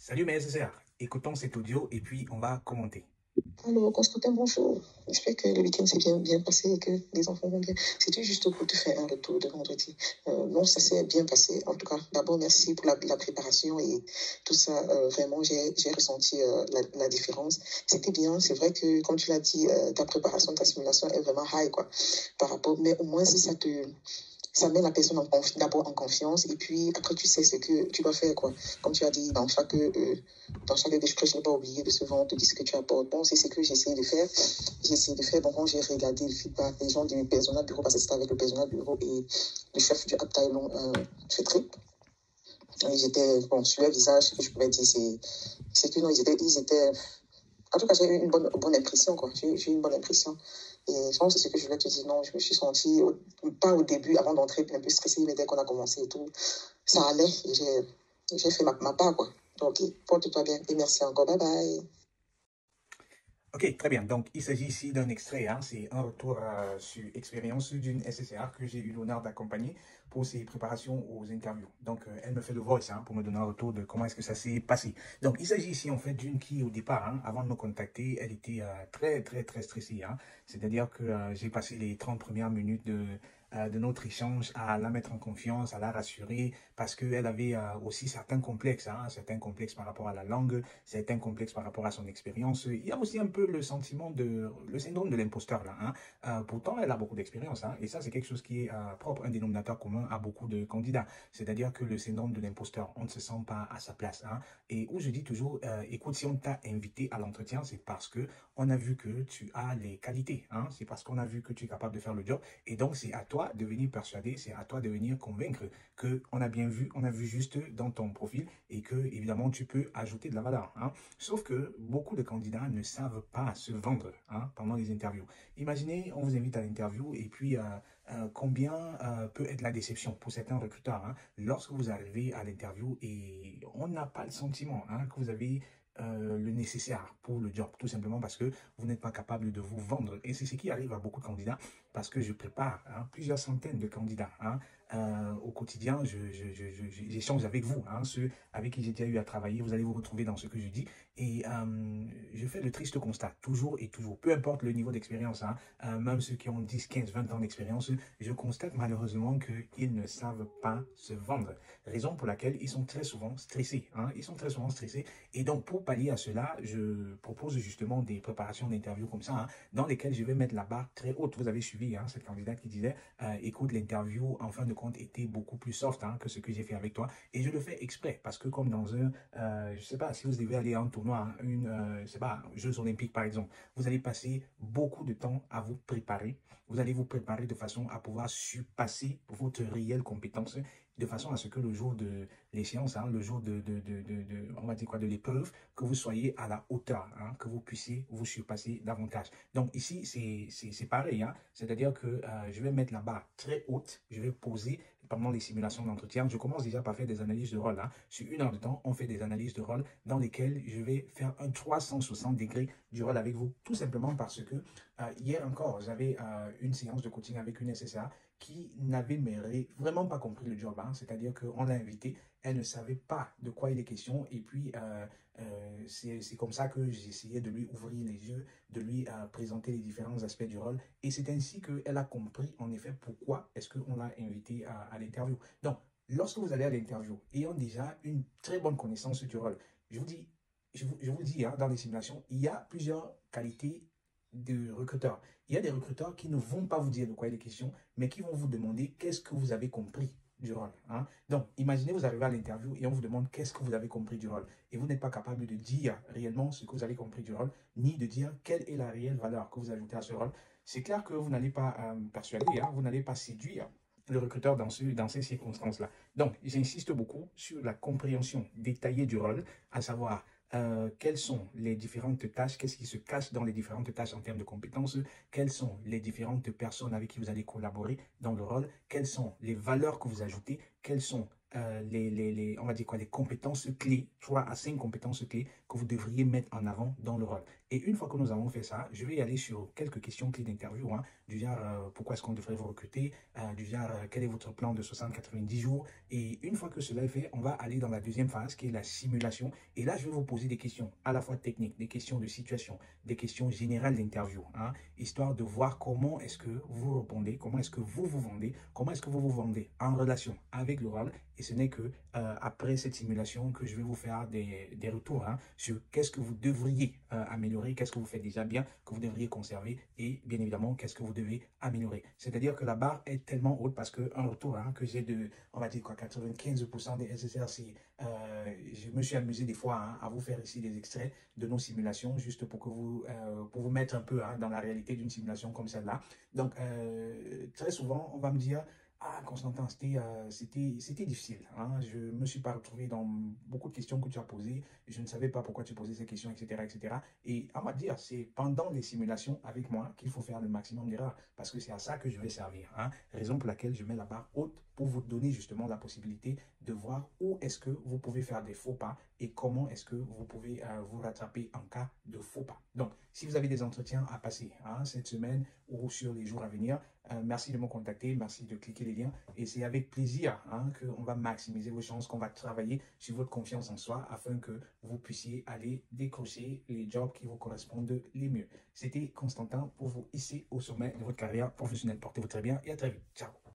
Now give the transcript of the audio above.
Salut mes SSR, écoutons cet audio et puis on va commenter. Alors, Constantin, bonjour. J'espère que le week-end s'est bien passé et que les enfants vont bien. C'était juste pour te faire un retour de vendredi. Non, ça s'est bien passé. En tout cas, d'abord, merci pour la préparation et tout ça. Vraiment, j'ai ressenti la différence. C'était bien. C'est vrai que, comme tu l'as dit, ta préparation, ta simulation est vraiment high, quoi, par rapport. Mais au moins, si ça met la personne d'abord en confiance et puis après tu sais ce que tu dois faire, quoi. Comme tu as dit, dans chaque déchet, je n'ai pas oublié de se vendre, de ce que tu apportes. Bon, c'est ce que j'essaie de faire. Bon, quand j'ai regardé le feedback des gens du personnel bureau, parce que c'était avec le personnel bureau et le chef du Uptime Trip. Bon, sur leur visage, ce que je pouvais dire, c'est que non, ils étaient, en tout cas, j'ai eu une bonne impression, quoi. J'ai eu une bonne impression. Et je pense que c'est ce que je voulais te dire. Non, je me suis sentie, pas au début, avant d'entrer, un peu stressée, mais dès qu'on a commencé et tout, ça allait. Et j'ai fait ma part, quoi. Donc, porte-toi bien et merci encore. Bye bye. Ok, très bien. Donc, il s'agit ici d'un extrait. C'est un retour sur expérience d'une SSR que j'ai eu l'honneur d'accompagner pour ses préparations aux interviews. Donc, elle me fait le voice pour me donner un retour de comment est-ce que ça s'est passé. Donc, il s'agit ici en fait d'une qui, au départ, avant de me contacter, elle était très stressée. C'est-à-dire que j'ai passé les 30 premières minutes de notre échange à la mettre en confiance, à la rassurer, parce qu'elle avait aussi certains complexes par rapport à la langue, certains complexes par rapport à son expérience. Il y a aussi un peu le syndrome de l'imposteur là. Pourtant, elle a beaucoup d'expérience, et ça, c'est quelque chose qui est propre, un dénominateur commun à beaucoup de candidats. C'est-à-dire que le syndrome de l'imposteur, on ne se sent pas à sa place. Et où je dis toujours, écoute, si on t'a invité à l'entretien, c'est parce que on a vu que tu as les qualités. C'est parce qu'on a vu que tu es capable de faire le job. Et donc, c'est à toi de venir persuader, c'est à toi de venir convaincre qu'on a bien vu, on a vu juste dans ton profil et que, évidemment, tu peux ajouter de la valeur. Sauf que beaucoup de candidats ne savent pas se vendre pendant les interviews. Imaginez, on vous invite à l'interview et puis combien peut être la déception pour certains recruteurs lorsque vous arrivez à l'interview et on n'a pas le sentiment que vous avez le nécessaire pour le job, tout simplement parce que vous n'êtes pas capable de vous vendre. Et c'est ce qui arrive à beaucoup de candidats parce que je prépare plusieurs centaines de candidats au quotidien. J'échange avec vous, ceux avec qui j'ai déjà eu à travailler. Vous allez vous retrouver dans ce que je dis. Et je fais le triste constat, toujours et toujours, peu importe le niveau d'expérience, même ceux qui ont 10, 15, 20 ans d'expérience, je constate malheureusement qu'ils ne savent pas se vendre. Raison pour laquelle ils sont très souvent stressés. Ils sont très souvent stressés. Et donc, pour pallier à cela, je propose justement des préparations d'interviews comme ça, dans lesquelles je vais mettre la barre très haute. Vous avez suivi cette candidate qui disait, écoute, l'interview, en fin de compte, était beaucoup plus soft que ce que j'ai fait avec toi. Et je le fais exprès, parce que comme dans je sais pas, si vous devez aller à un tournoi, je sais pas, Jeux Olympiques par exemple, vous allez passer beaucoup de temps à vous préparer. Vous allez vous préparer de façon à pouvoir surpasser votre réelle compétence, de façon à ce que le jour de l'échéance, le jour on va dire quoi, de l'épreuve, que vous soyez à la hauteur, que vous puissiez vous surpasser davantage. Donc ici, c'est pareil, c'est-à-dire que je vais mettre la barre très haute, je vais poser pendant les simulations d'entretien. Je commence déjà par faire des analyses de rôle. Sur 1 heure de temps, on fait des analyses de rôle dans lesquelles je vais faire un 360 degrés du rôle avec vous, tout simplement parce que hier encore, j'avais une séance de coaching avec une SSA qui n'avait vraiment pas compris le job. C'est-à-dire qu'on l'a invitée, elle ne savait pas de quoi il est question. Et puis, c'est comme ça que j'essayais de lui ouvrir les yeux, de lui présenter les différents aspects du rôle. Et c'est ainsi qu'elle a compris, en effet, pourquoi est-ce qu'on l'a invitée à l'interview. Donc, lorsque vous allez à l'interview, ayant déjà une très bonne connaissance du rôle, je vous dis, je vous dis dans les simulations, il y a plusieurs qualités de recruteurs. Il y a des recruteurs qui ne vont pas vous dire de quoi il est question, mais qui vont vous demander qu'est-ce que vous avez compris du rôle. Donc, imaginez vous arrivez à l'interview et on vous demande qu'est-ce que vous avez compris du rôle. Et vous n'êtes pas capable de dire réellement ce que vous avez compris du rôle, ni de dire quelle est la réelle valeur que vous ajoutez à ce rôle. C'est clair que vous n'allez pas persuader, vous n'allez pas séduire le recruteur dans ces circonstances-là. Donc, j'insiste beaucoup sur la compréhension détaillée du rôle, à savoir quelles sont les différentes tâches, qu'est-ce qui se cache dans les différentes tâches en termes de compétences, quelles sont les différentes personnes avec qui vous allez collaborer dans le rôle, quelles sont les valeurs que vous ajoutez, quelles sont on va dire quoi, les compétences clés, 3 à 5 compétences clés que vous devriez mettre en avant dans le rôle. Et une fois que nous avons fait ça, je vais y aller sur quelques questions clés d'interview, hein, du genre pourquoi est-ce qu'on devrait vous recruter, du genre quel est votre plan de 60-90 jours. Et une fois que cela est fait, on va aller dans la deuxième phase qui est la simulation. Et là, je vais vous poser des questions à la fois techniques, des questions de situation, des questions générales d'interview, hein, histoire de voir comment est-ce que vous répondez, comment est-ce que vous vous vendez, comment est-ce que vous vous vendez en relation avec le rôle. Et ce n'est que après cette simulation que je vais vous faire des retours, hein, sur qu'est-ce que vous devriez améliorer, qu'est-ce que vous faites déjà bien, que vous devriez conserver et bien évidemment qu'est-ce que vous devez améliorer. C'est-à-dire que la barre est tellement haute parce qu'un retour, hein, que j'ai de, on va dire quoi, 95% des SSR, je me suis amusé des fois, hein, à vous faire ici des extraits de nos simulations juste pour pour vous mettre un peu, hein, dans la réalité d'une simulation comme celle-là. Donc très souvent on va me dire: ah, Constantin, c'était difficile, hein. Je ne me suis pas retrouvé dans beaucoup de questions que tu as posées. Je ne savais pas pourquoi tu posais ces questions, etc., etc. Et on va dire, c'est pendant les simulations avec moi qu'il faut faire le maximum d'erreurs parce que c'est à ça que je vais servir, hein. Raison pour laquelle je mets la barre haute pour vous donner justement la possibilité de voir où est-ce que vous pouvez faire des faux pas et comment est-ce que vous pouvez vous rattraper en cas de faux pas. Donc, si vous avez des entretiens à passer, hein, cette semaine ou sur les jours à venir, merci de me contacter, merci de cliquer les liens et c'est avec plaisir, hein, qu'on va maximiser vos chances, qu'on va travailler sur votre confiance en soi afin que vous puissiez aller décrocher les jobs qui vous correspondent les mieux. C'était Constantin pour vous hisser au sommet de votre carrière professionnelle. Portez-vous très bien et à très vite. Ciao.